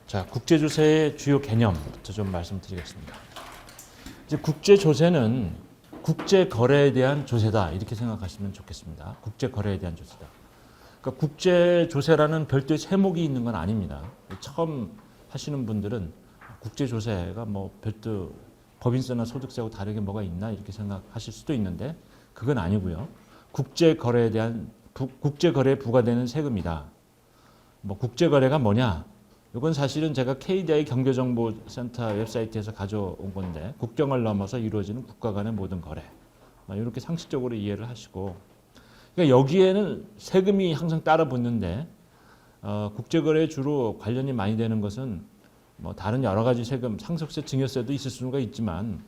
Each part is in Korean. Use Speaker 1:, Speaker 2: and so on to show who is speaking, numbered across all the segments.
Speaker 1: 자, 국제조세의 주요 개념부터 좀 말씀드리겠습니다. 이제 국제조세는 국제거래에 대한 조세다 이렇게 생각하시면 좋겠습니다. 국제거래에 대한 조세다. 그러니까 국제조세라는 별도의 세목이 있는 건 아닙니다. 처음 하시는 분들은 국제조세가 뭐 별도 법인세나 소득세하고 다르게 뭐가 있나 이렇게 생각하실 수도 있는데 그건 아니고요. 국제거래에 대한 국제거래에 부과되는 세금이다. 뭐 국제거래가 뭐냐? 이건 사실은 제가 KDI 경제정보센터 웹사이트에서 가져온 건데 국경을 넘어서 이루어지는 국가 간의 모든 거래. 이렇게 상식적으로 이해를 하시고 그러니까 여기에는 세금이 항상 따라 붙는데 국제거래에 주로 관련이 많이 되는 것은 뭐 다른 여러 가지 세금, 상속세, 증여세도 있을 수가 있지만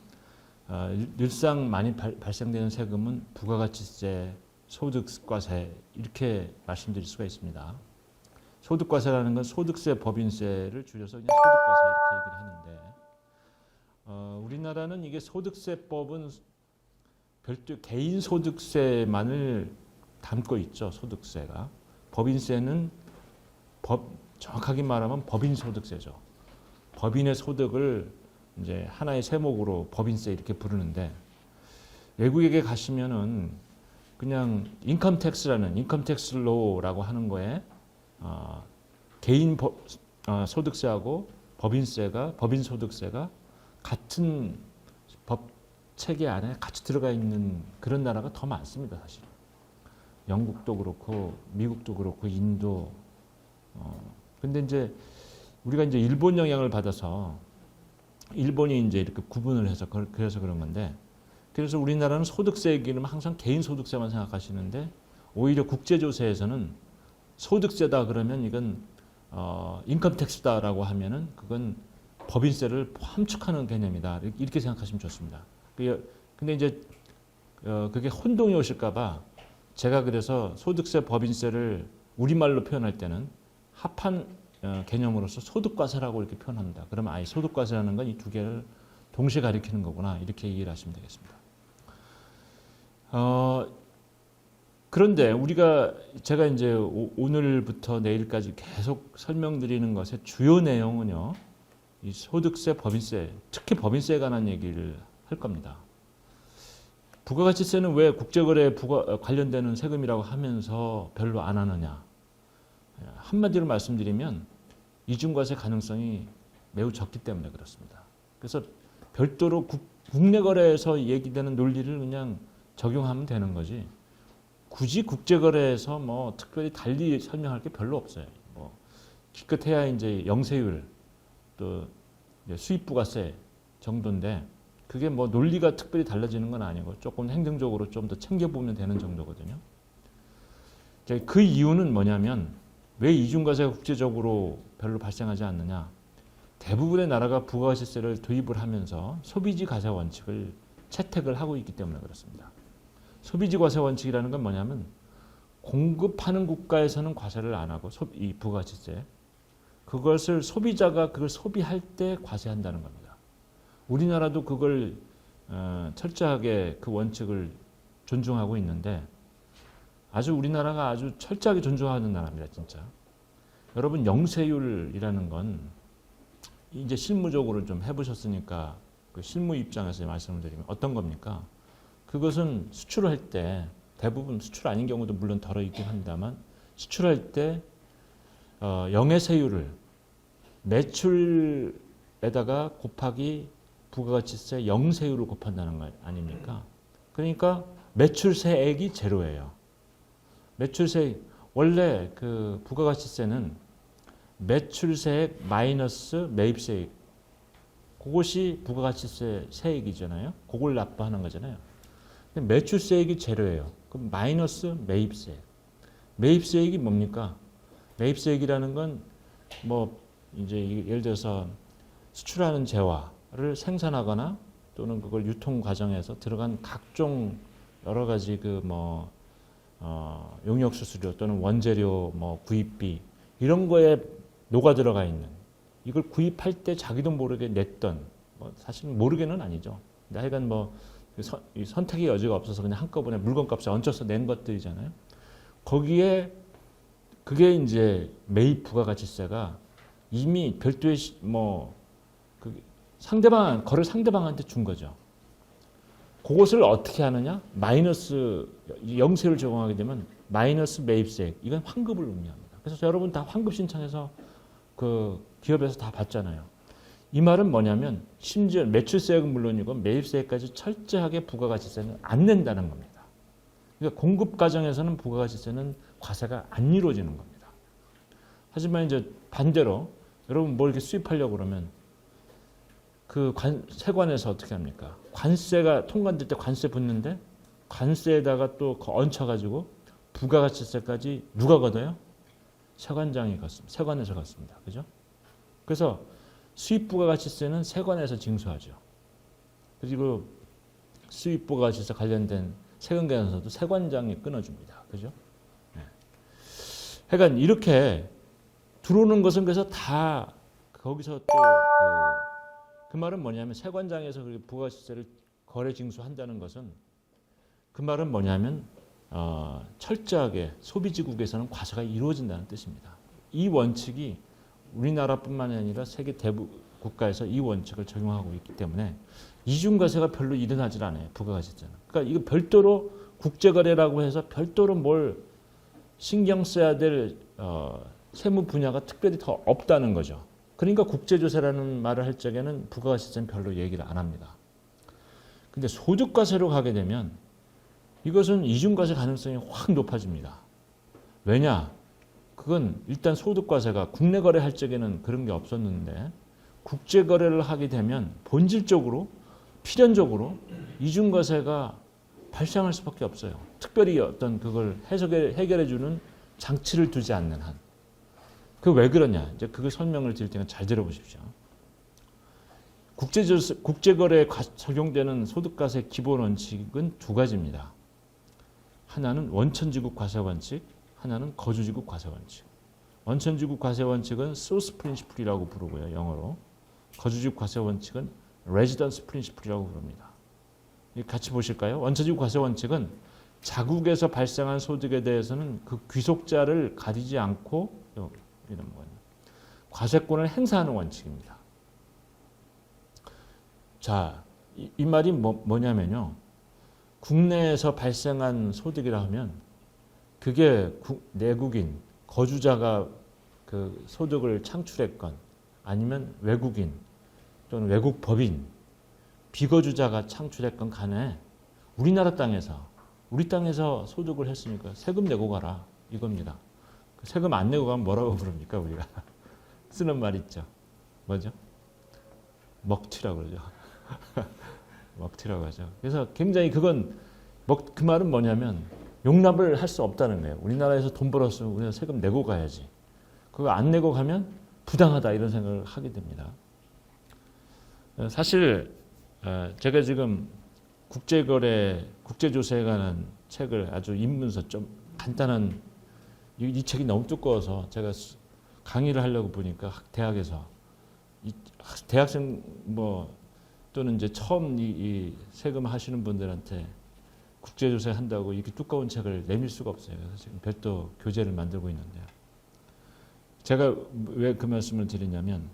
Speaker 1: 늘상 많이 발생되는 세금은 부가가치세, 소득과세 이렇게 말씀드릴 수가 있습니다. 소득과세라는 건 소득세, 법인세를 줄여서 그냥 소득과세 이렇게 얘기를 하는데 우리나라는 이게 소득세법은 별도 개인 소득세만을 담고 있죠. 소득세가. 법인세는 정확하게 말하면 법인 소득세죠. 법인의 소득을 이제 하나의 세목으로 법인세 이렇게 부르는데 외국에 가시면은 그냥 인컴택스라는 인컴택스 로우라고 하는 거에 개인 소득세하고 법인 소득세가 같은 법 체계 안에 같이 들어가 있는 그런 나라가 더 많습니다, 사실. 영국도 그렇고 미국도 그렇고 인도. 근데 이제 우리가 이제 일본 영향을 받아서 일본이 이제 이렇게 구분을 해서 그래서 그런 건데 그래서 우리나라는 소득세 얘기는 항상 개인 소득세만 생각하시는데 오히려 국제조세에서는 소득세다 그러면 이건 인컴택스다라고 하면은 그건 법인세를 함축하는 개념이다 이렇게 생각하시면 좋습니다. 근데 이제 그게 혼동이 오실까봐 제가 그래서 소득세, 법인세를 우리말로 표현할 때는 합한 개념으로서 소득과세라고 이렇게 표현합니다. 그러면 아예 소득과세라는 건 이 두 개를 동시에 가리키는 거구나 이렇게 이해를 하시면 되겠습니다. 그런데 제가 이제 오늘부터 내일까지 계속 설명드리는 것의 주요 내용은요, 이 소득세, 법인세, 특히 법인세에 관한 얘기를 할 겁니다. 부가가치세는 왜 국제거래에 관련되는 세금이라고 하면서 별로 안 하느냐? 한마디로 말씀드리면 이중과세 가능성이 매우 적기 때문에 그렇습니다. 그래서 별도로 국내 거래에서 얘기되는 논리를 그냥 적용하면 되는 거지. 굳이 국제거래에서 뭐 특별히 달리 설명할 게 별로 없어요. 뭐 기껏해야 이제 영세율 또 수입부가세 정도인데 그게 뭐 논리가 특별히 달라지는 건 아니고 조금 행정적으로 좀 더 챙겨보면 되는 정도거든요. 그 이유는 뭐냐면 왜 이중과세가 국제적으로 별로 발생하지 않느냐. 대부분의 나라가 부가가치세를 도입을 하면서 소비지 과세 원칙을 채택을 하고 있기 때문에 그렇습니다. 소비지 과세 원칙이라는 건 뭐냐면 공급하는 국가에서는 과세를 안 하고 이 부가가치세 그것을 소비자가 그걸 소비할 때 과세한다는 겁니다. 우리나라도 그걸 철저하게 그 원칙을 존중하고 있는데 우리나라가 아주 철저하게 존중하는 나라입니다, 진짜. 여러분 영세율이라는 건 이제 실무적으로 좀 해보셨으니까 그 실무 입장에서 말씀을 드리면 어떤 겁니까? 그것은 수출을 할 때 대부분 수출 아닌 경우도 물론 덜어 있긴 합니다만 수출할 때 영세율을 매출에다가 곱하기 부가가치세 영세율을 곱한다는 거 아닙니까? 그러니까 매출세액이 제로예요. 매출세액 원래 그 부가가치세는 매출세액 마이너스 매입세액 그것이 부가가치세 세액이잖아요. 그걸 납부하는 거잖아요. 매출세액이 제로예요. 그럼 마이너스 매입세액. 매입세액이 뭡니까? 매입세액이라는 건 뭐 이제 예를 들어서 수출하는 재화를 생산하거나 또는 그걸 유통 과정에서 들어간 각종 여러 가지 그 뭐 용역 수수료 또는 원재료 뭐 구입비 이런 거에 녹아 들어가 있는 이걸 구입할 때 자기도 모르게 냈던 뭐 사실은 모르게는 아니죠. 근데 하여간 뭐 선택의 여지가 없어서 그냥 한꺼번에 물건값에 얹혀서 낸 것들이잖아요. 거기에 그게 이제 매입 부가가치세가 이미 별도의 그 상대방 거래 상대방한테 준 거죠. 그것을 어떻게 하느냐? 마이너스 영세율 적용하게 되면 마이너스 매입세액, 이건 환급을 의미합니다. 그래서 여러분 다 환급 신청해서 그 기업에서 다 받잖아요. 이 말은 뭐냐면 심지어 매출세액은 물론이고 매입세액까지 철저하게 부가가치세는 안 낸다는 겁니다. 그러니까 공급 과정에서는 부가가치세는 과세가 안 이루어지는 겁니다. 하지만 이제 반대로 여러분 뭘 이렇게 수입하려고 그러면 그 세관에서 어떻게 합니까? 관세가 통관될 때 관세 붙는데 관세에다가 또 얹혀가지고 부가가치세까지 누가 걷어요? 세관장이 걷습니다. 세관에서 걷습니다. 그죠? 그래서 수입 부가가치세는 세관에서 징수하죠. 그리고 수입 부가가치세 관련된 세금계산서도 세관장이 끊어줍니다. 그죠? 네. 그러니까 이렇게 들어오는 것은 그래서 다 거기서 또 그 말은 뭐냐면 세관장에서 그렇게 부가가치세를 거래 징수한다는 것은 그 말은 뭐냐면 철저하게 소비지국에서는 과세가 이루어진다는 뜻입니다. 이 원칙이 우리나라뿐만 아니라 세계 대부분 국가에서 이 원칙을 적용하고 있기 때문에 이중과세가 별로 일어나질 않아요. 부가가치세는. 그러니까 이거 별도로 국제거래라고 해서 별도로 뭘 신경 써야 될 세무 분야가 특별히 더 없다는 거죠. 그러니까 국제조세라는 말을 할 적에는 부가가치세는 별로 얘기를 안 합니다. 근데 소득과세로 가게 되면 이것은 이중과세 가능성이 확 높아집니다. 왜냐? 그건 일단 소득과세가 국내 거래할 적에는 그런 게 없었는데 국제거래를 하게 되면 본질적으로 필연적으로 이중과세가 발생할 수밖에 없어요. 특별히 어떤 그걸 해결해주는 장치를 두지 않는 한. 그 왜 그러냐? 이제 그걸 설명을 드릴 테니까 잘 들어보십시오. 국제거래에 적용되는 소득과세 기본 원칙은 두 가지입니다. 하나는 원천지국 과세 원칙, 하나는 거주지국 과세 원칙. 원천지국 과세 원칙은 source principle이라고 부르고요, 영어로. 거주지국 과세 원칙은 residence principle이라고 부릅니다. 같이 보실까요? 원천지국 과세 원칙은 자국에서 발생한 소득에 대해서는 그 귀속자를 가리지 않고 과세권을 행사하는 원칙입니다. 자, 이 말이 뭐냐면요. 국내에서 발생한 소득이라 하면 그게 내국인, 거주자가 그 소득을 창출했건 아니면 외국인 또는 외국 법인, 비거주자가 창출했건 간에 우리나라 땅에서 우리 땅에서 소득을 했으니까 세금 내고 가라 이겁니다. 세금 안 내고 가면 뭐라고 부릅니까 우리가? 쓰는 말 있죠. 뭐죠? 먹튀라고 그러죠. 먹튀라고 하죠. 그래서 굉장히 그 말은 뭐냐면 용납을 할 수 없다는 거예요. 우리나라에서 돈 벌었으면 우리가 세금 내고 가야지. 그거 안 내고 가면 부당하다 이런 생각을 하게 됩니다. 사실 제가 지금 국제조세에 관한 책을 아주 입문서 좀 간단한 이 책이 너무 두꺼워서 제가 강의를 하려고 보니까 대학에서 대학생 또는 이제 처음 이 세금 하시는 분들한테 국제조세 한다고 이렇게 두꺼운 책을 내밀 수가 없어요. 그래서 지금 별도 교재를 만들고 있는데요. 제가 왜 그 말씀을 드리냐면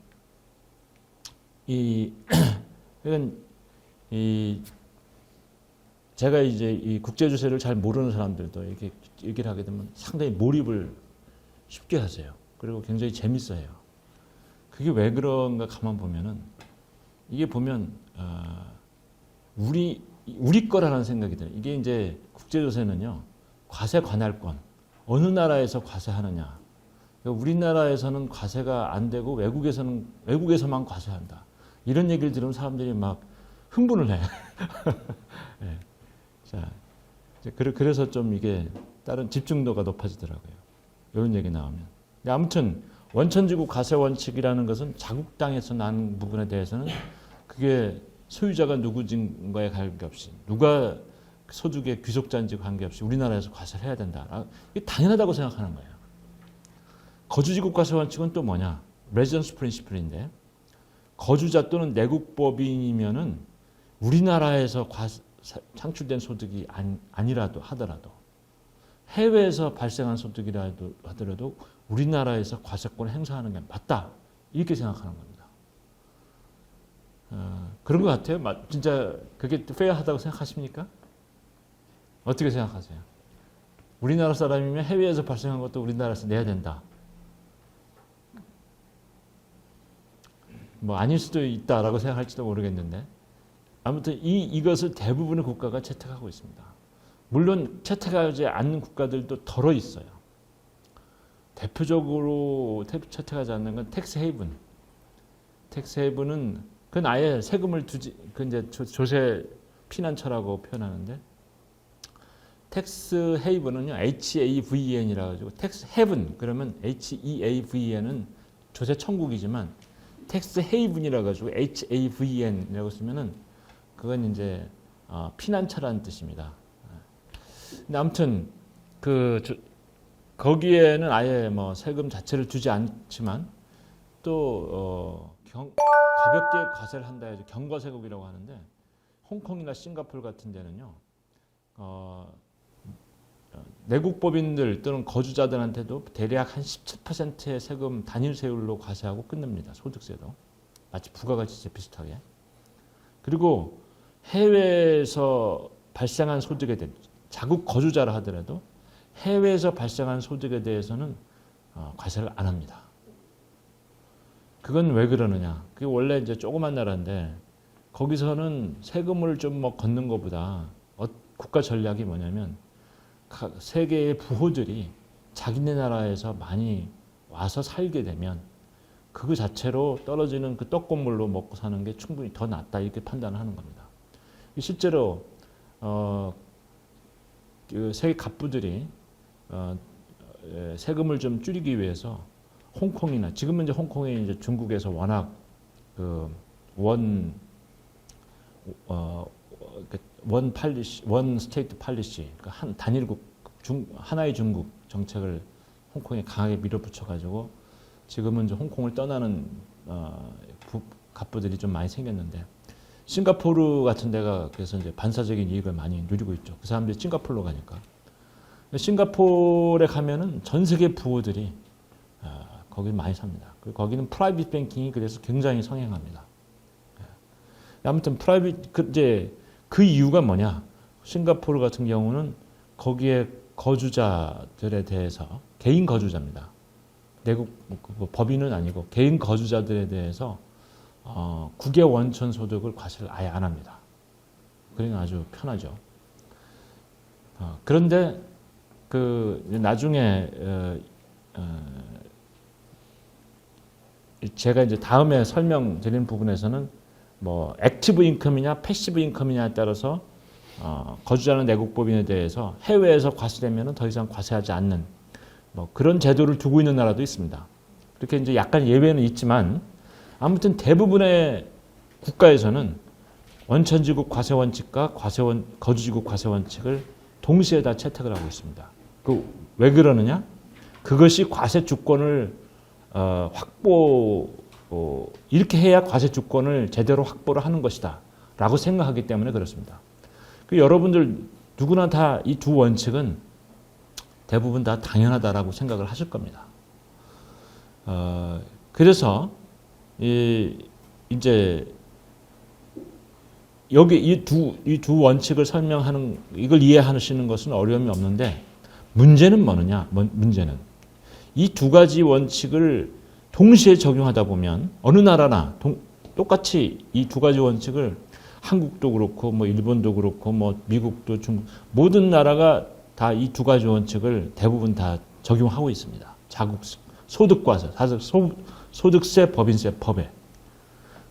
Speaker 1: 제가 이제 이 국제조세를 잘 모르는 사람들도 이렇게 얘기를 하게 되면 상당히 몰입을 쉽게 하세요. 그리고 굉장히 재밌어요. 그게 왜 그런가 가만 보면은 이게 보면 우리 거라는 생각이 들어요. 이게 이제 국제조세는요 과세 관할권 어느 나라에서 과세하느냐. 그러니까 우리나라에서는 과세가 안 되고 외국에서만 과세한다. 이런 얘기를 들으면 사람들이 막 흥분을 해. 네. 자, 그래서 좀 이게 다른 집중도가 높아지더라고요. 이런 얘기 나오면. 아무튼 원천지국 과세 원칙이라는 것은 자국 땅에서 난 부분에 대해서는 그게 소유자가 누구인가에 관계없이 누가 소득의 귀속자인지 관계없이 우리나라에서 과세를 해야 된다. 이게 당연하다고 생각하는 거예요. 거주지국 과세 원칙은 또 뭐냐? 레지던스 프린시플인데 거주자 또는 내국법인이면은 우리나라에서 창출된 소득이 아니라도 하더라도 해외에서 발생한 소득이라도 하더라도 우리나라에서 과세권을 행사하는 게 맞다. 이렇게 생각하는 겁니다. 그런 것 같아요. 진짜 그게 페어하다고 생각하십니까? 어떻게 생각하세요? 우리나라 사람이면 해외에서 발생한 것도 우리나라에서 내야 된다. 뭐 아닐 수도 있다라고 생각할지도 모르겠는데 아무튼 이것을 대부분의 국가가 채택하고 있습니다. 물론 채택하지 않는 국가들도 덜어 있어요. 대표적으로 채택하지 않는 건 텍스 헤이븐. 텍스 헤이븐은 그건 아예 세금을 두지, 그 이제 조세 피난처라고 표현하는데 텍스 헤이븐은요 HAVN이라 가지고 텍스 헤븐 그러면 HEAVN은 조세 천국이지만 텍스 헤이븐이라 가지고 HAVN이라고 쓰면은 그건 이제 피난처라는 뜻입니다. 근데 아무튼 거기에는 아예 뭐 세금 자체를 주지 않지만 또 가볍게 과세를 한다 해서 경과세국이라고 하는데 홍콩이나 싱가포르 같은 데는요 내국 법인들 또는 거주자들한테도 대략 한 17%의 세금 단일 세율로 과세하고 끝냅니다. 소득세도 마치 부가가치세 비슷하게. 그리고 해외에서 발생한 소득에 대해 자국 거주자라 하더라도 해외에서 발생한 소득에 대해서는 과세를 안 합니다. 그건 왜 그러느냐? 그게 원래 이제 조그만 나라인데 거기서는 세금을 좀 뭐 걷는 것보다 국가 전략이 뭐냐면 세계의 부호들이 자기네 나라에서 많이 와서 살게 되면 그거 자체로 떨어지는 그 떡고물로 먹고 사는 게 충분히 더 낫다 이렇게 판단을 하는 겁니다. 실제로 그 세계 갑부들이 세금을 좀 줄이기 위해서 홍콩이나 지금은 이제 홍콩이 이제 중국에서 워낙 원 스테이트 팔리시, 한 단일국, 하나의 중국 정책을 홍콩에 강하게 밀어붙여가지고 지금은 이제 홍콩을 떠나는 갑부들이 좀 많이 생겼는데 싱가포르 같은 데가 그래서 이제 반사적인 이익을 많이 누리고 있죠. 그 사람들이 싱가포르로 가니까. 싱가포르에 가면은 전 세계 부호들이 거기 많이 삽니다. 거기는 프라이빗 뱅킹이 그래서 굉장히 성행합니다. 아무튼 그 이유가 뭐냐? 싱가포르 같은 경우는 거기에 거주자들에 대해서 개인 거주자입니다. 내국 법인은 아니고 개인 거주자들에 대해서 국외 원천 소득을 과세를 아예 안 합니다. 그러니까 아주 편하죠. 그런데 나중에 제가 이제 다음에 설명드리는 부분에서는 뭐 액티브 인컴이냐 패시브 인컴이냐에 따라서 거주자는 내국 법인에 대해서 해외에서 과세되면 더 이상 과세하지 않는 뭐 그런 제도를 두고 있는 나라도 있습니다. 이렇게 이제 약간 예외는 있지만 아무튼 대부분의 국가에서는 원천지국 과세 원칙과 거주지국 과세 원칙을 동시에 다 채택을 하고 있습니다. 왜 그러느냐? 그것이 과세 주권을 이렇게 해야 과세 주권을 제대로 확보를 하는 것이다 라고 생각하기 때문에 그렇습니다. 여러분들 누구나 다 이 두 원칙은 대부분 다 당연하다라고 생각을 하실 겁니다. 그래서 이제 여기 이 두 원칙을 설명하는 이걸 이해하시는 것은 어려움이 없는데 문제는 뭐느냐? 문제는 이 두 가지 원칙을 동시에 적용하다 보면 어느 나라나 똑같이 이 두 가지 원칙을 한국도 그렇고 뭐 일본도 그렇고 뭐 미국도 중국 모든 나라가 다 이 두 가지 원칙을 대부분 다 적용하고 있습니다. 자국 소득과세, 소득세, 법인세, 법에.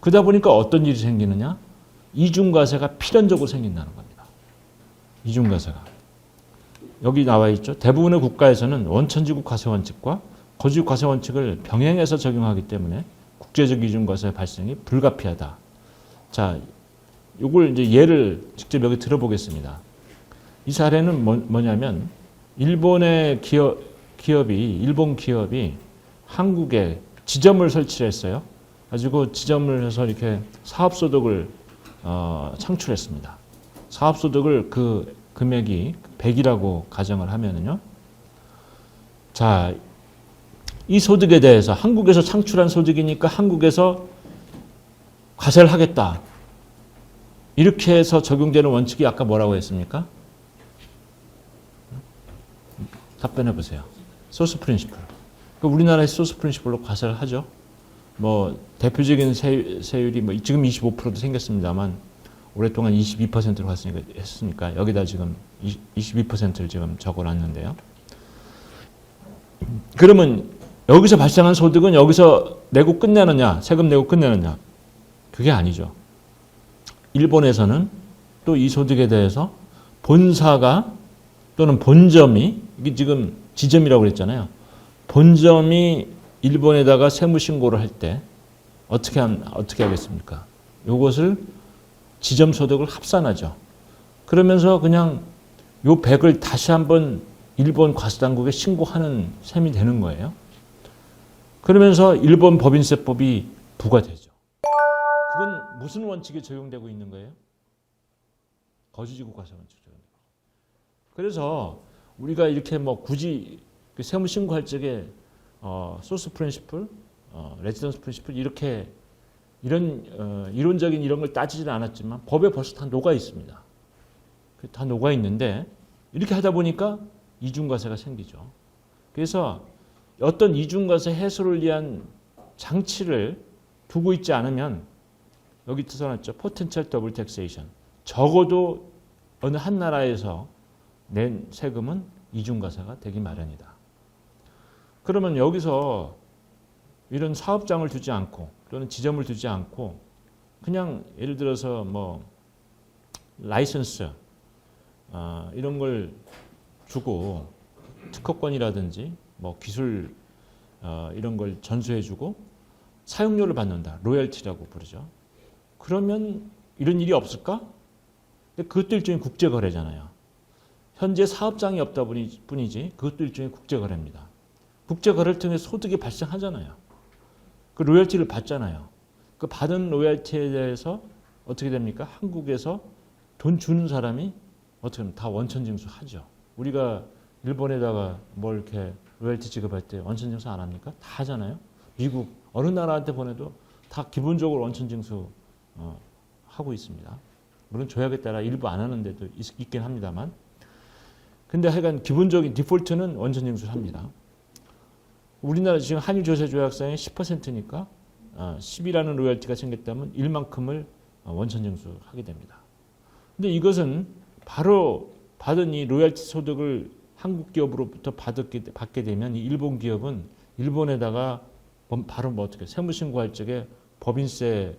Speaker 1: 그러다 보니까 어떤 일이 생기느냐? 이중과세가 필연적으로 생긴다는 겁니다. 이중과세가. 여기 나와 있죠. 대부분의 국가에서는 원천지국 과세 원칙과 거주국 과세 원칙을 병행해서 적용하기 때문에 국제적 이중과세 발생이 불가피하다. 자, 이걸 이제 예를 직접 여기 들어보겠습니다. 이 사례는 뭐냐면 일본 기업이 한국에 지점을 설치를 했어요. 가지고 지점을 해서 이렇게 사업소득을 창출했습니다. 사업소득을 그 금액이 100이라고 가정을 하면은요. 자, 이 소득에 대해서 한국에서 창출한 소득이니까 한국에서 과세를 하겠다. 이렇게 해서 적용되는 원칙이 아까 뭐라고 했습니까? 답변해 보세요. 소스 프린시플. 우리나라에서 소스 프린시플로 과세를 하죠. 뭐 대표적인 세율이 뭐 지금 25%도 생겼습니다만 오랫동안 22%로 했으니까 여기다 지금 22%를 지금 적어놨는데요. 그러면 여기서 발생한 소득은 여기서 내고 끝내느냐, 세금 내고 끝내느냐? 그게 아니죠. 일본에서는 또 이 소득에 대해서 본사가 또는 본점이, 이게 지금 지점이라고 그랬잖아요. 본점이 일본에다가 세무 신고를 할 때 어떻게 하겠습니까? 이것을 지점 소득을 합산하죠. 그러면서 그냥 요 100을 다시 한번 일본 과세당국에 신고하는 셈이 되는 거예요. 그러면서 일본 법인세법이 부과되죠. 그건 무슨 원칙에 적용되고 있는 거예요? 거주지구 과세 원칙 적용되고. 그래서 우리가 이렇게 뭐 굳이 세무 신고할 적에 소스 프린시플, 레지던스 프린시플 이렇게 이런 이론적인 이런 걸 따지지는 않았지만 법에 벌써 다 녹아 있습니다. 다 녹아 있는데 이렇게 하다 보니까 이중과세가 생기죠. 그래서 어떤 이중과세 해소를 위한 장치를 두고 있지 않으면 여기 써놨죠. 포텐셜 더블 텍세이션. 적어도 어느 한 나라에서 낸 세금은 이중과세가 되기 마련이다. 그러면 여기서 이런 사업장을 두지 않고 또는 지점을 두지 않고 그냥 예를 들어서 뭐 라이선스 이런 걸 주고 특허권이라든지 뭐 기술 이런 걸 전수해주고 사용료를 받는다. 로열티라고 부르죠. 그러면 이런 일이 없을까? 근데 그것도 일종의 국제거래잖아요. 현재 사업장이 없다 뿐이지 그것도 일종의 국제거래입니다. 국제거래를 통해 소득이 발생하잖아요. 그 로열티를 받잖아요. 그 받은 로열티에 대해서 어떻게 됩니까? 한국에서 돈 주는 사람이 어떻게 하면 다 원천징수 하죠. 우리가 일본에다가 뭘 이렇게 로열티 지급할 때 원천징수 안 합니까? 다 하잖아요. 미국 어느 나라한테 보내도 다 기본적으로 원천징수 하고 있습니다. 물론 조약에 따라 일부 안 하는 데도 있긴 합니다만. 근데 하여간 기본적인 디폴트는 원천징수를 합니다. 우리나라 지금 한일조세조약상의 10%니까 10이라는 로열티가 생겼다면 1만큼을 원천징수하게 됩니다. 근데 이것은 바로 받은 이 로열티 소득을 한국 기업으로부터 받게 되면 이 일본 기업은 일본에다가 바로 뭐 어떻게 세무 신고할 적에 법인세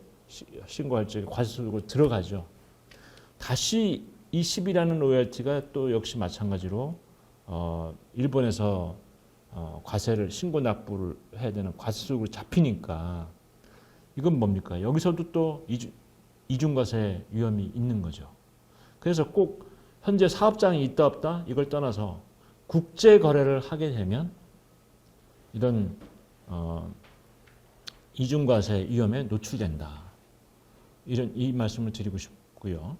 Speaker 1: 신고할 적에 과세 소득으로 들어가죠. 다시 이 10이라는 로열티가 또 역시 마찬가지로 일본에서 과세를 신고 납부를 해야 되는 과세 소득으로 잡히니까 이건 뭡니까? 여기서도 또 이중과세 위험이 있는 거죠. 그래서 꼭 현재 사업장이 있다 없다 이걸 떠나서 국제 거래를 하게 되면 이런 이중과세 위험에 노출된다. 이 말씀을 드리고 싶고요.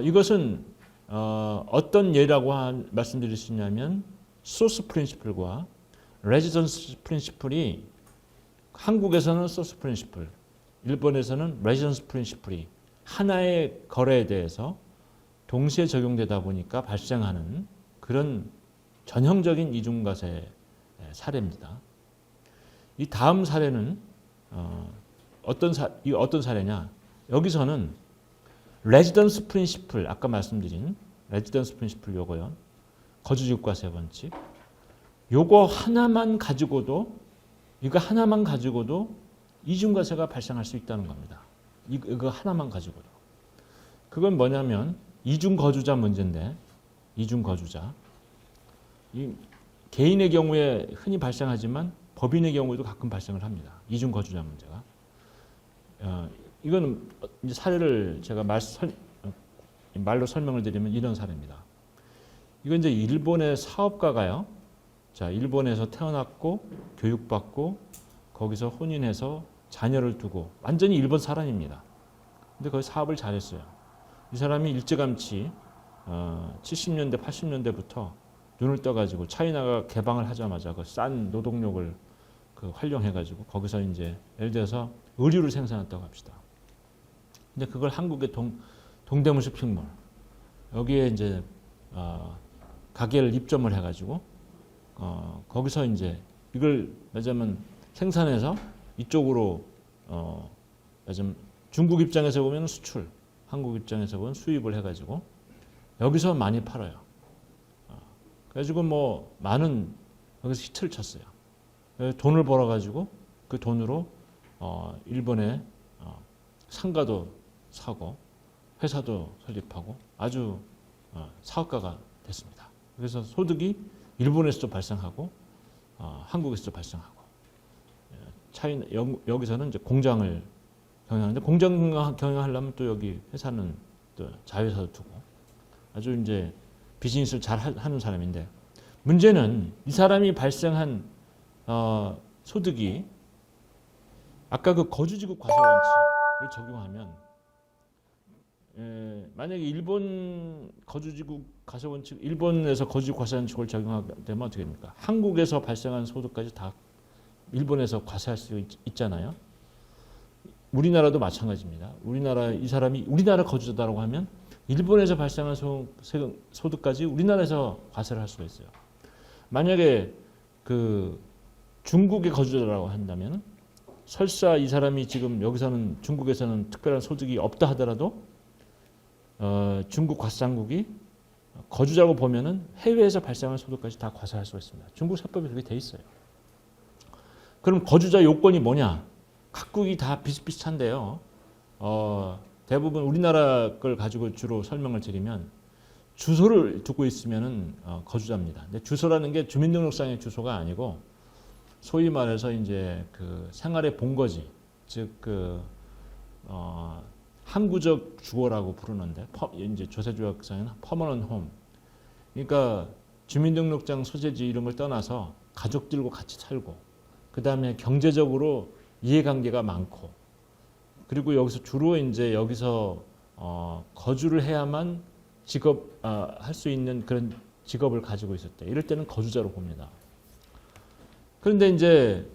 Speaker 1: 이것은 어떤 예라고 말씀드릴 수 있냐면 소스 프린시플과 레지던스 프린시플이 한국에서는 소스 프린시플, 일본에서는 레지던스 프린시플이 하나의 거래에 대해서 동시에 적용되다 보니까 발생하는 그런 전형적인 이중과세 사례입니다. 이 다음 사례는 어떤 사례냐? 여기서는 레지던스 프린시플, 아까 말씀드린 레지던스 프린시플 요거요. 거주지구과세 원칙. 요거 하나만 가지고도 이중과세가 발생할 수 있다는 겁니다. 이거 하나만 가지고도. 그건 뭐냐면 이중거주자 문제인데 이중거주자. 이 개인의 경우에 흔히 발생하지만 법인의 경우에도 가끔 발생을 합니다. 이중거주자 문제가. 이거는 이제 사례를 제가 말로 설명을 드리면 이런 사례입니다. 이건 이제 일본의 사업가가요. 자, 일본에서 태어났고 교육받고 거기서 혼인해서 자녀를 두고 완전히 일본 사람입니다. 근데 거기 사업을 잘했어요. 이 사람이 일찌감치 70년대, 80년대부터 눈을 떠가지고 차이나가 개방을 하자마자 그 싼 노동력을 그 활용해가지고 거기서 이제 예를 들어서 의류를 생산했다고 합시다. 근데 그걸 한국의 동대문 쇼핑몰 여기에 이제 가게를 입점을 해가지고 거기서 이제 이걸 말하자면 생산해서 이쪽으로 말하자면 중국 입장에서 보면 수출, 한국 입장에서 보면 수입을 해가지고 여기서 많이 팔아요. 그래가지고 뭐 많은 여기서 히트를 쳤어요. 돈을 벌어가지고 그 돈으로 일본에 상가도 사고 회사도 설립하고 아주 사업가가 됐습니다. 그래서 소득이 일본에서도 발생하고 한국에서도 발생하고 여기서는 이제 공장을 경영하는데 공장 경영하려면 또 여기 회사는 또 자회사도 두고 아주 이제 비즈니스를 잘 하는 사람인데 문제는 이 사람이 발생한 소득이 아까 그 거주지국 과세 원칙을 적용하면 만약에 일본 거주지국 과세 원칙, 일본에서 거주지국 과세 원칙을 적용하게 되면 어떻게 됩니까? 한국에서 발생한 소득까지 다 일본에서 과세할 수 있잖아요. 우리나라도 마찬가지입니다. 우리나라 이 사람이 우리나라 거주자다라고 하면 일본에서 발생한 소득까지 우리나라에서 과세를 할 수가 있어요. 만약에 그 중국의 거주자라고 한다면 설사 이 사람이 지금 여기서는 중국에서는 특별한 소득이 없다 하더라도 중국 과세당국이 거주자고 보면은 해외에서 발생한 소득까지 다 과세할 수가 있습니다. 중국 세법에 그렇게 돼 있어요. 그럼 거주자 요건이 뭐냐? 각국이 다 비슷비슷한데요. 대부분 우리나라 걸 가지고 주로 설명을 드리면 주소를 두고 있으면은 거주자입니다. 근데 주소라는 게 주민등록상의 주소가 아니고 소위 말해서 이제 그 생활의 본거지, 즉 그 항구적 주거라고 부르는데 이제 조세조약상에는 퍼머넌트 홈. 그러니까 주민등록장 소재지 이런 걸 떠나서 가족들과 같이 살고 그 다음에 경제적으로 이해관계가 많고 그리고 여기서 주로 이제 여기서 거주를 해야만 할 수 있는 그런 직업을 가지고 있었대. 이럴 때는 거주자로 봅니다. 그런데 이제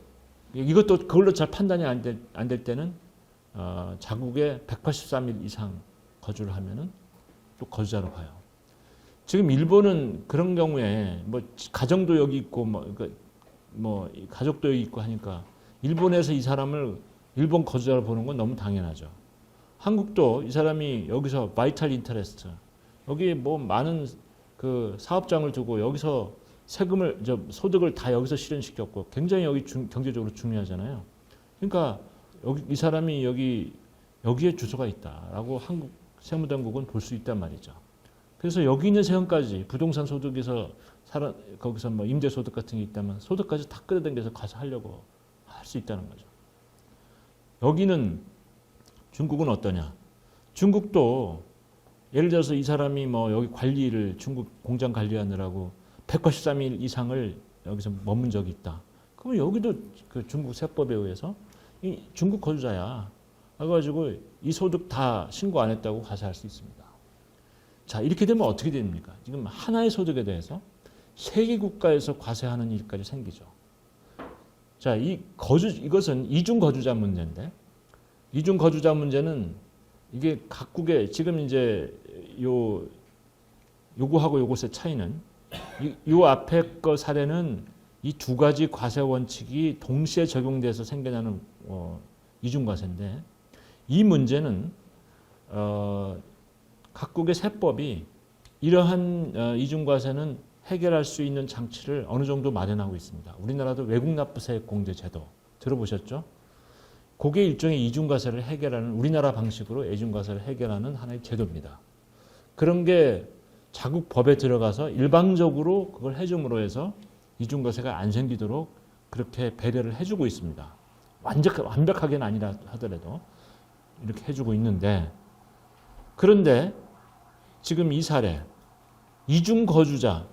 Speaker 1: 이것도 그걸로 잘 판단이 안 될 때는 자국에 183일 이상 거주를 하면은 또 거주자로 봐요. 지금 일본은 그런 경우에 뭐 가정도 여기 있고 뭐 가족도 여기 있고 하니까 일본에서 이 사람을 일본 거주자로 보는 건 너무 당연하죠. 한국도 이 사람이 여기서 바이탈 인터레스트 여기 뭐 많은 그 사업장을 두고 여기서 소득을 다 여기서 실현시켰고 굉장히 여기 경제적으로 중요하잖아요. 그러니까 이 사람이 여기에 주소가 있다라고 한국 세무당국은 볼 수 있단 말이죠. 그래서 여기 있는 세금까지 부동산 소득에서 거기서 뭐 임대 소득 같은 게 있다면 소득까지 다 끌어당겨서 과세하려고 할 수 있다는 거죠. 여기는 중국은 어떠냐? 중국도 예를 들어서 이 사람이 뭐 여기 관리를 중국 공장 관리하느라고 183일 이상을 여기서 머문 적이 있다. 그러면 여기도 그 중국 세법에 의해서 이 중국 거주자야. 그래가지고 이 소득 다 신고 안 했다고 과세할 수 있습니다. 자, 이렇게 되면 어떻게 됩니까? 지금 하나의 소득에 대해서 세 개 국가에서 과세하는 일까지 생기죠. 자, 이것은 이중 거주자 문제인데, 이중 거주자 문제는 이게 각국의 지금 이제 요거하고 요것의 차이는 요 앞에 거 사례는 이 두 가지 과세 원칙이 동시에 적용돼서 생겨나는 이중과세인데 이 문제는 각국의 세법이 이러한 이중과세는 해결할 수 있는 장치를 어느 정도 마련하고 있습니다. 우리나라도 외국납부세액공제 제도 들어보셨죠? 그게 일종의 이중과세를 해결하는 우리나라 방식으로 이중과세를 해결하는 하나의 제도입니다. 그런 게 자국 법에 들어가서 일방적으로 그걸 해줌으로 해서 이중과세가 안 생기도록 그렇게 배려를 해주고 있습니다. 완벽하게는 아니라 하더라도 이렇게 해주고 있는데 그런데 지금 이 사례 이중 거주자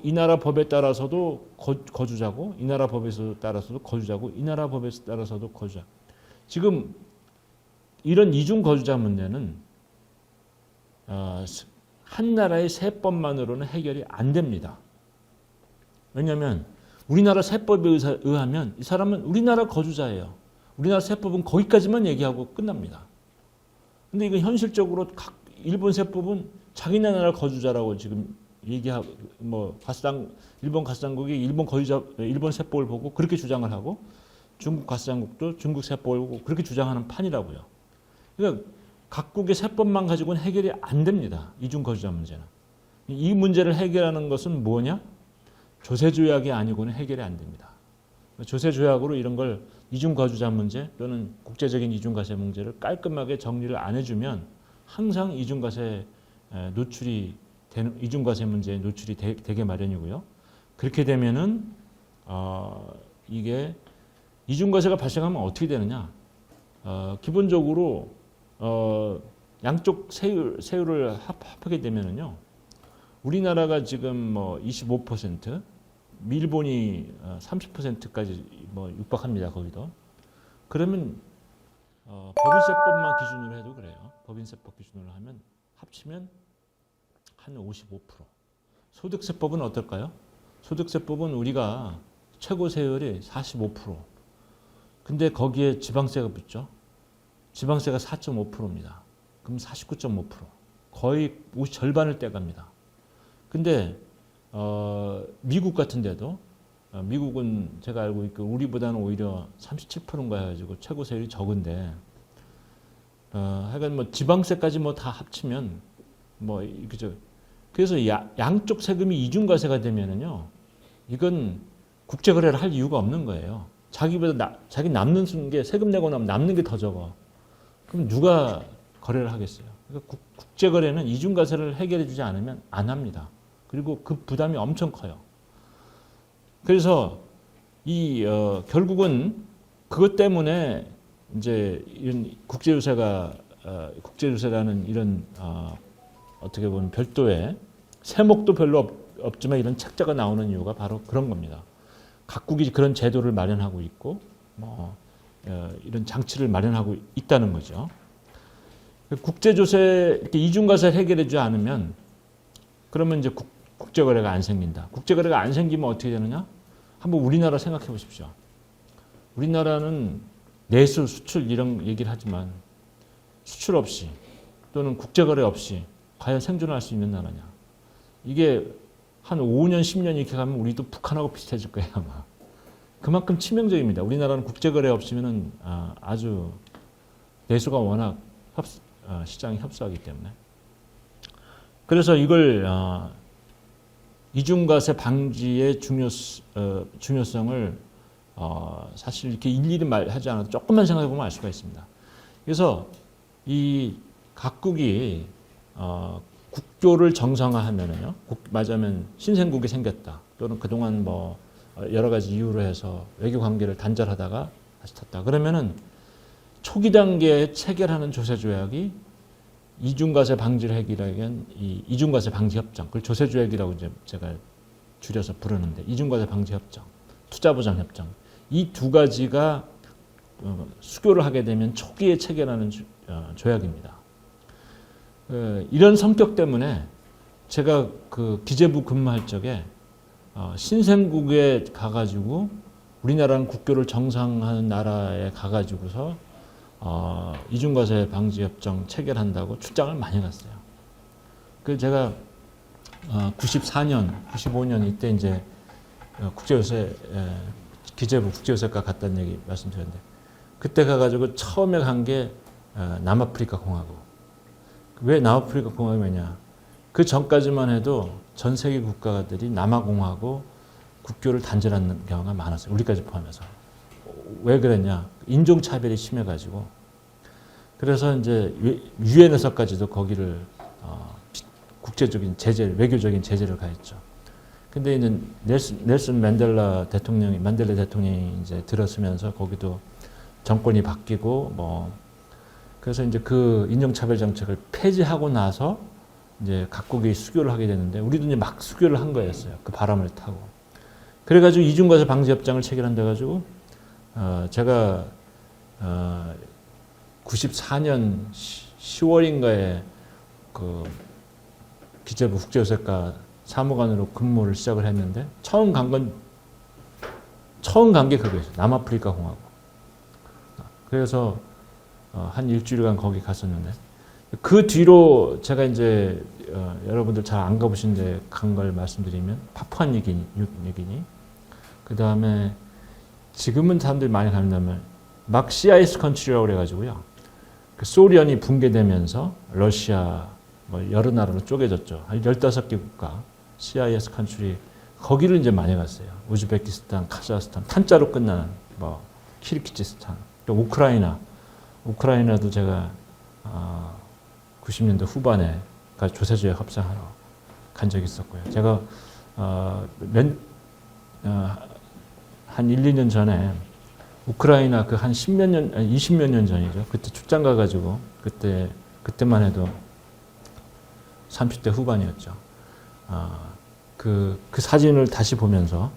Speaker 1: 이 나라 법에 따라서도 거주자고 이 나라 법에 따라서도 거주자고 이 나라 법에 따라서도 거주자 지금 이런 이중 거주자 문제는 한 나라의 세법만으로는 해결이 안 됩니다. 왜냐하면 우리나라 세법에 의하면 이 사람은 우리나라 거주자예요. 우리나라 세법은 거기까지만 얘기하고 끝납니다. 근데 이거 현실적으로 일본 세법은 자기네 나라 거주자라고 지금 얘기하고 일본 가스당국이 일본 세법을 보고 그렇게 주장을 하고 중국 가스당국도 중국 세법을 보고 그렇게 주장하는 판이라고요. 그러니까 각국의 세법만 가지고는 해결이 안 됩니다. 이중 거주자 문제는. 이 문제를 해결하는 것은 뭐냐? 조세조약이 아니고는 해결이 안 됩니다. 조세조약으로 이런 걸 이중거주자 문제 또는 국제적인 이중과세 문제를 깔끔하게 정리를 안 해주면 항상 이중과세 문제에 노출이 되게 마련이고요. 그렇게 되면은 이게 이중과세가 발생하면 어떻게 되느냐? 기본적으로 양쪽 세율을 합하게 되면은요. 우리나라가 지금 25%, 일본이 30%까지 육박합니다. 거기도. 그러면 법인세법만 기준으로 해도 그래요. 법인세법 기준으로 하면 합치면 한 55%. 소득세법은 어떨까요? 소득세법은 우리가 최고 세율이 45%. 근데 거기에 지방세가 붙죠. 지방세가 4.5%입니다. 그럼 49.5%. 거의 절반을 떼갑니다. 근데 미국 같은 데도 미국은 제가 알고 있고 우리보다는 오히려 37%인가 해가지고 최고 세율이 적은데 하여간 지방세까지 다 합치면 그죠. 그래서 양쪽 세금이 이중과세가 되면은요 이건 국제거래를 할 이유가 없는 거예요. 자기 남는 게 세금 내고 나면 남는 게 더 적어. 그럼 누가 거래를 하겠어요? 그러니까 국제거래는 이중과세를 해결해주지 않으면 안 합니다. 그리고 그 부담이 엄청 커요. 그래서 결국은 그것 때문에 이제 이런 국제유세라는 이런 어떻게 보면 별도의 세목도 별로 없지만 이런 책자가 나오는 이유가 바로 그런 겁니다. 각국이 그런 제도를 마련하고 있고 이런 장치를 마련하고 있다는 거죠. 국제조세 이중과세를 해결해주지 않으면 그러면 이제 국제거래가 안 생긴다. 국제거래가 안 생기면 어떻게 되느냐? 한번 우리나라 생각해 보십시오. 우리나라는 내수, 수출 이런 얘기를 하지만 수출 없이 또는 국제거래 없이 과연 생존할 수 있는 나라냐? 이게 한 5년, 10년 이렇게 가면 우리도 북한하고 비슷해질 거예요, 아마. 그만큼 치명적입니다. 우리나라는 국제거래 없으면은 아주 내수가 워낙 시장이 협소하기 때문에. 그래서 이걸 이중과세 방지의 중요성을 사실 이렇게 일일이 말하지 않아도 조금만 생각해 보면 알 수가 있습니다. 그래서 이 각국이 국교를 정상화하면은요, 말하자면 신생국이 생겼다. 또는 그동안 여러 가지 이유로 해서 외교 관계를 단절하다가 다시 탔다. 그러면은 초기 단계에 체결하는 조세조약이 이중과세 방지를 해결하기 위한 이 이중과세 방지 협정, 그걸 조세조약이라고 이제 제가 줄여서 부르는데 이중과세 방지 협정, 투자보장 협정, 이 두 가지가 수교를 하게 되면 초기에 체결하는 조약입니다. 이런 성격 때문에 제가 그 기재부 근무할 적에 신생국에 가가지고 우리나라는 국교를 정상화하는 나라에 가가지고서 이중과세 방지 협정 체결한다고 출장을 많이 갔어요. 그래서 제가 94년, 95년 이때 이제 국제요새 기재부 국제요새과 갔다는 얘기 말씀드렸는데 그때 가가지고 처음에 간 게 남아프리카 공화국. 왜 남아프리카 공화국이 왜냐? 그 전까지만 해도 전 세계 국가들이 남아공하고 국교를 단절하는 경우가 많았어요. 우리까지 포함해서. 왜 그랬냐? 인종차별이 심해가지고. 그래서 이제 유엔에서까지도 거기를 국제적인 제재, 외교적인 제재를 가했죠. 근데 이제 넬슨 만델라 대통령이 이제 들어서면서 거기도 정권이 바뀌고 그래서 이제 그 인종차별 정책을 폐지하고 나서 이제 각국이 수교를 하게 되는데 우리도 이제 막 수교를 한 거였어요. 그 바람을 타고. 그래가지고 이중과세 방지 협정을 체결한다 가지고 제가 94년 10월인가에 그 기재부 국제요새과 사무관으로 근무를 시작을 했는데 처음 간 게 그거였어요. 남아프리카 공화국. 그래서 한 일주일간 거기 갔었는데 그 뒤로 제가 이제 여러분들 잘 안 가보신데 간 걸 말씀드리면 파푸아뉴기니, 그 다음에 지금은 사람들이 많이 가는다면 막 CIS 컨트리라고 그래가지고요. 그 소련이 붕괴되면서 러시아 뭐 여러 나라로 쪼개졌죠. 한 15개 국가 CIS 컨트리 거기를 이제 많이 갔어요. 우즈베키스탄, 카자흐스탄, 탄자로 끝나는 뭐 키르기즈스탄, 또 우크라이나도 제가 90년대 후반에 조세조약 협상하러 간 적이 있었고요. 제가 한 1, 2년 전에 우크라이나 그 한 10몇 년, 20몇 년 전이죠. 그때 출장 가가지고 그때만 해도 30대 후반이었죠. 그 사진을 다시 보면서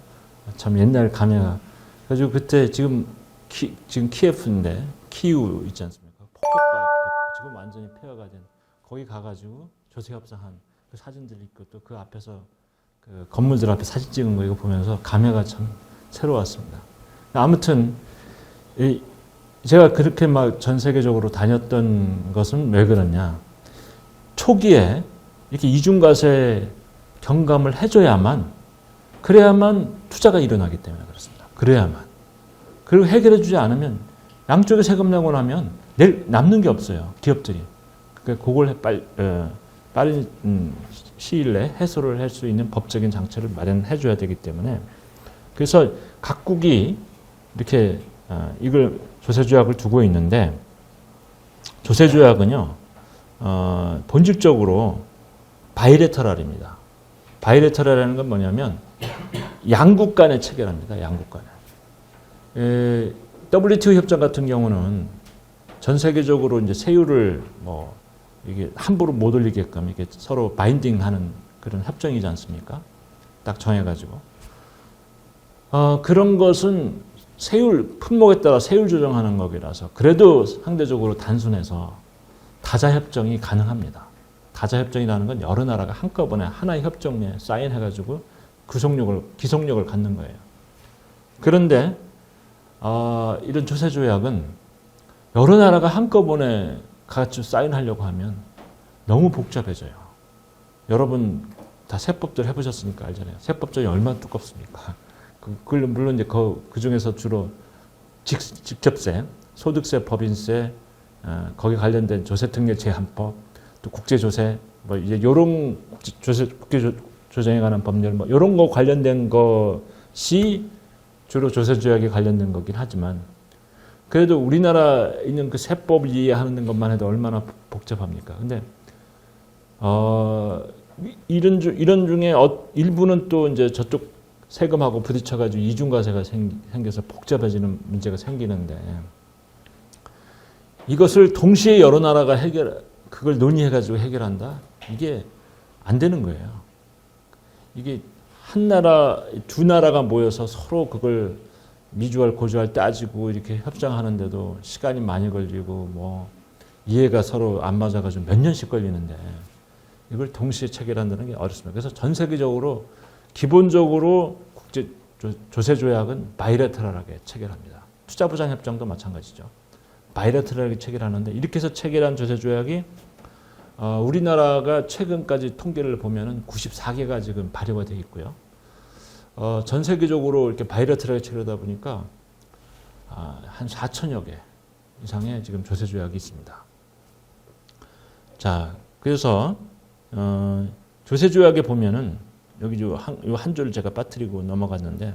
Speaker 1: 참 옛날 감회가. 그래가지고 그때 지금 키예프인데 키우 있지 않습니까? 폭격받고 지금 완전히 폐허가 된 거기 가가지고 조세 협상한 그 사진들이 있고 또 그 앞에서 그 건물들 앞에 사진 찍은 거 이거 보면서 감회가 참 새로웠습니다. 아무튼 제가 그렇게 막 전 세계적으로 다녔던 것은 왜 그러냐? 초기에 이렇게 이중과세 경감을 그래야만 투자가 일어나기 때문에 그렇습니다. 그래야만. 그리고 해결해 주지 않으면 양쪽에 세금 내고 나면 남는 게 없어요. 기업들이. 그러니까 그걸 빠른 시일 내에 해소를 할 수 있는 법적인 장치를 마련해 줘야 되기 때문에 그래서 각국이 이렇게 이걸 조세조약을 두고 있는데 조세조약은요 본질적으로 바이레터럴입니다. 바이레터럴이라는 건 뭐냐면 양국 간에 체결합니다. 양국 간에. WTO 협정 같은 경우는 전 세계적으로 이제 세율을 뭐 이게 함부로 못 올리게끔 이게 서로 바인딩하는 그런 협정이지 않습니까? 딱 정해가지고 그런 것은 세율 품목에 따라 세율 조정하는 거기라서 그래도 상대적으로 단순해서 다자 협정이 가능합니다. 다자 협정이라는 건 여러 나라가 한꺼번에 하나의 협정에 사인해가지고 기속력을 갖는 거예요. 그런데 이런 조세 조약은 여러 나라가 한꺼번에 같이 사인하려고 하면 너무 복잡해져요. 여러분 다 세법들 해보셨으니까 알잖아요. 세법전이 얼마나 두껍습니까? 물론 이제 그 중에서 주로 직접세, 소득세, 법인세, 거기 관련된 조세특례 제한법, 또 국제조세, 뭐 이제 요런 국제조정에 관한 법률, 뭐 요런 거 관련된 것이 주로 조세조약에 관련된 거긴 하지만 그래도 우리나라에 있는 그 세법을 이해하는 것만 해도 얼마나 복잡합니까? 근데 이런 중에 일부는 또 이제 저쪽 세금하고 부딪혀가지고 이중과세가 생겨서 복잡해지는 문제가 생기는데 이것을 동시에 여러 나라가 그걸 논의해가지고 해결한다? 이게 안 되는 거예요. 이게 한 나라, 두 나라가 모여서 서로 그걸 미주알 고주알 따지고 이렇게 협상하는데도 시간이 많이 걸리고 뭐 이해가 서로 안 맞아가지고 몇 년씩 걸리는데 이걸 동시에 체결한다는 게 어렵습니다. 그래서 전 세계적으로 기본적으로 국제 조세 조약은 바이래터럴하게 체결합니다. 투자보장 협정도 마찬가지죠. 바이래터럴하게 체결하는데 이렇게 해서 체결한 조세 조약이 우리나라가 최근까지 통계를 보면은 94개가 지금 발효가 되어 있고요. 전 세계적으로 이렇게 바이래터럴하게 체결하다 보니까 한 4천여 개 이상의 지금 조세 조약이 있습니다. 자, 그래서 조세 조약에 보면은 여기 한 줄을 제가 빠뜨리고 넘어갔는데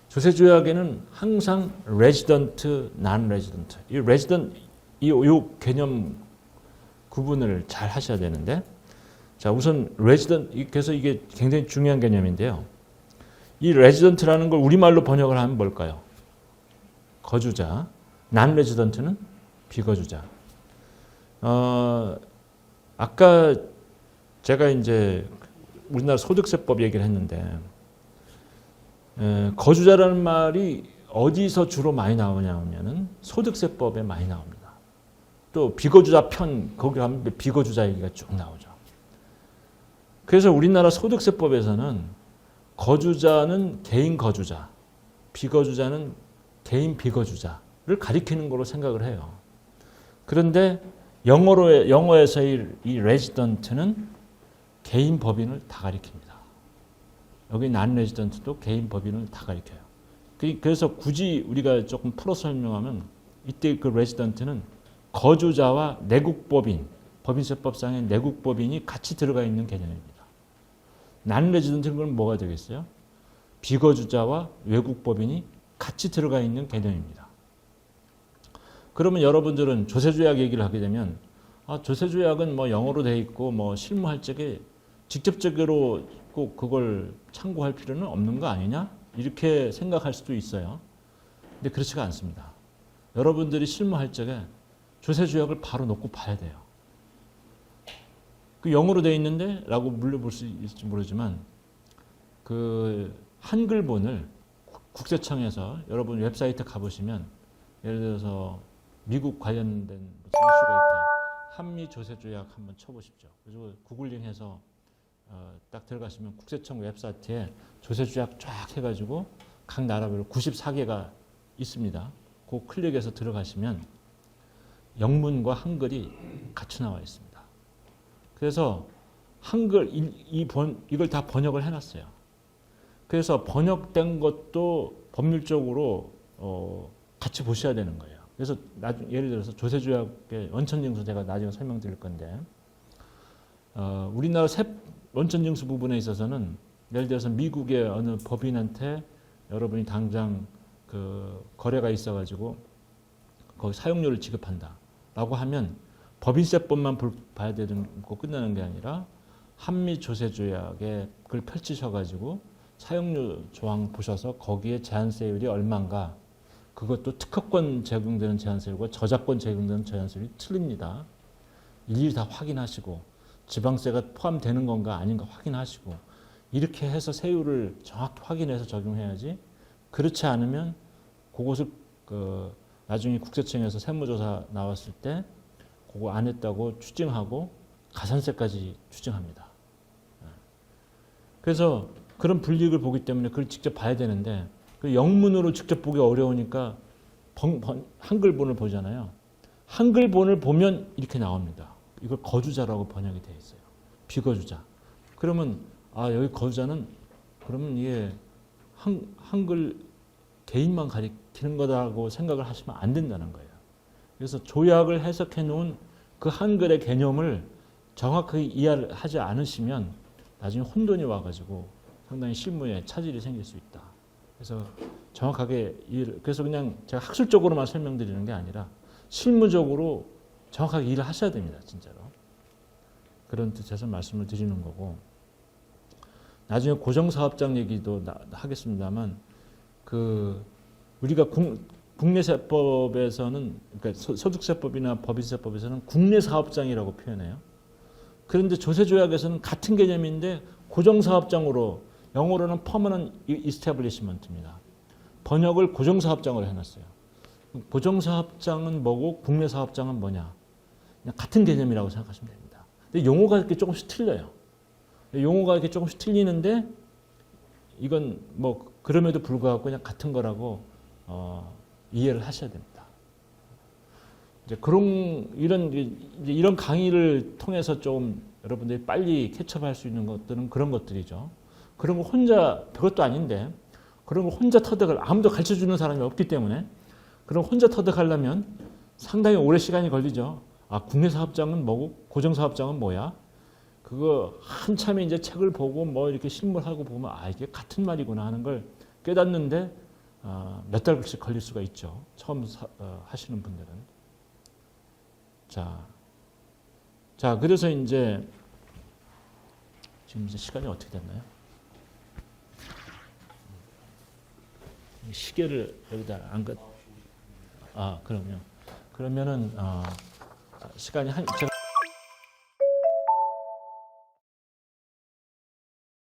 Speaker 1: 조세 조약에는 항상 resident, non-resident, 이 resident 이 개념 구분을 잘 하셔야 되는데 자 우선 resident 그래서 이게 굉장히 중요한 개념인데요. 이 resident라는 걸 우리말로 번역을 하면 뭘까요? 거주자. non-resident는 비거주자. 아까 제가 이제 우리나라 소득세법 얘기를 했는데 거주자라는 말이 어디서 주로 많이 나오냐 하면은 소득세법에 많이 나옵니다. 또 비거주자 편 거기 가면 비거주자 얘기가 쭉 나오죠. 그래서 우리나라 소득세법에서는 거주자는 개인 거주자, 비거주자는 개인 비거주자를 가리키는 걸로 생각을 해요. 그런데 영어에서의 이 resident는 개인 법인을 다 가리킵니다. 여기 non-resident도 개인 법인을 다 가리켜요. 그래서 굳이 우리가 조금 풀어 설명하면 이때 그 resident는 거주자와 내국법인, 법인세법상의 내국법인이 같이 들어가 있는 개념입니다. non-resident는 그럼 뭐가 되겠어요? 비거주자와 외국법인이 같이 들어가 있는 개념입니다. 그러면 여러분들은 조세조약 얘기를 하게 되면 조세조약은 뭐 영어로 돼 있고 뭐 실무할 적에 직접적으로 꼭 그걸 참고할 필요는 없는 거 아니냐? 이렇게 생각할 수도 있어요. 근데 그렇지가 않습니다. 여러분들이 실무할 적에 조세조약을 바로 놓고 봐야 돼요. 그 영어로 돼 있는데? 라고 물어볼 수 있을지 모르지만 그 한글본을 국세청에서 여러분 웹사이트 가보시면 예를 들어서 미국 관련된 무슨 이슈가 있다. 한미 조세조약 한번 쳐보십시오. 그리고 구글링해서 딱 들어가시면 국세청 웹사이트에 조세조약 쫙 해가지고 각 나라별로 94개가 있습니다. 그 클릭해서 들어가시면 영문과 한글이 같이 나와 있습니다. 그래서 한글 이걸 다 번역을 해놨어요. 그래서 번역된 것도 법률적으로 같이 보셔야 되는 거예요. 그래서 나중에 예를 들어서 조세조약의 원천징수 제가 나중에 설명드릴 건데 우리나라 원천징수 부분에 있어서는 예를 들어서 미국의 어느 법인한테 여러분이 당장 그 거래가 있어가지고 거기 사용료를 지급한다라고 하면 법인세법만 봐야 되는 거 끝나는 게 아니라 한미 조세조약에 그걸 펼치셔가지고 사용료 조항 보셔서 거기에 제한세율이 얼마인가 그것도 특허권 적용되는 제한세율과 저작권 적용되는 제한세율이 틀립니다. 일일이 다 확인하시고 지방세가 포함되는 건가 아닌가 확인하시고 이렇게 해서 세율을 정확히 확인해서 적용해야지 그렇지 않으면 그것을 나중에 국세청에서 세무조사 나왔을 때 그거 안 했다고 추징하고 가산세까지 추징합니다. 그래서 그런 불이익을 보기 때문에 그걸 직접 봐야 되는데 그 영문으로 직접 보기 어려우니까 한글본을 보잖아요. 한글본을 보면 이렇게 나옵니다. 이걸 거주자라고 번역이 되어 있어요. 비거주자. 그러면 여기 거주자는 그러면 이게 한글 개인만 가리키는 거다라고 생각을 하시면 안 된다는 거예요. 그래서 조약을 해석해 놓은 그 한글의 개념을 정확하게 이해를 하지 않으시면 나중에 혼돈이 와가지고 상당히 실무에 차질이 생길 수 있다. 그래서 정확하게 그래서 그냥 제가 학술적으로만 설명드리는 게 아니라 실무적으로 정확하게 일을 하셔야 됩니다. 진짜로. 그런 뜻에서 말씀을 드리는 거고 나중에 고정사업장 얘기도 하겠습니다만 우리가 국내세법에서는 그러니까 소득세법이나 법인세법에서는 국내사업장이라고 표현해요. 그런데 조세조약에서는 같은 개념인데 고정사업장으로 영어로는 permanent establishment입니다. 번역을 고정사업장으로 해놨어요. 고정사업장은 뭐고 국내사업장은 뭐냐? 그냥 같은 개념이라고 생각하시면 됩니다. 근데 용어가 이렇게 조금씩 틀려요. 용어가 이렇게 조금씩 틀리는데 이건 뭐 그럼에도 불구하고 그냥 같은 거라고 이해를 하셔야 됩니다. 이제 이런 강의를 통해서 좀 여러분들이 빨리 캐치업할 수 있는 것들은 그런 것들이죠. 그런 거 혼자 별것도 아닌데 그런 거 혼자 터득을 아무도 가르쳐 주는 사람이 없기 때문에 그럼 혼자 터득하려면 상당히 오래 시간이 걸리죠. 국내 사업장은 뭐고 고정 사업장은 뭐야? 그거 한참에 이제 책을 보고 뭐 이렇게 실무를 하고 보면 이게 같은 말이구나 하는 걸 깨닫는데 몇 달씩 걸릴 수가 있죠. 처음 하시는 분들은. 자, 그래서 이제 지금 이제 시간이 어떻게 됐나요? 시계를 여기다 안 그러면은 시간이 제가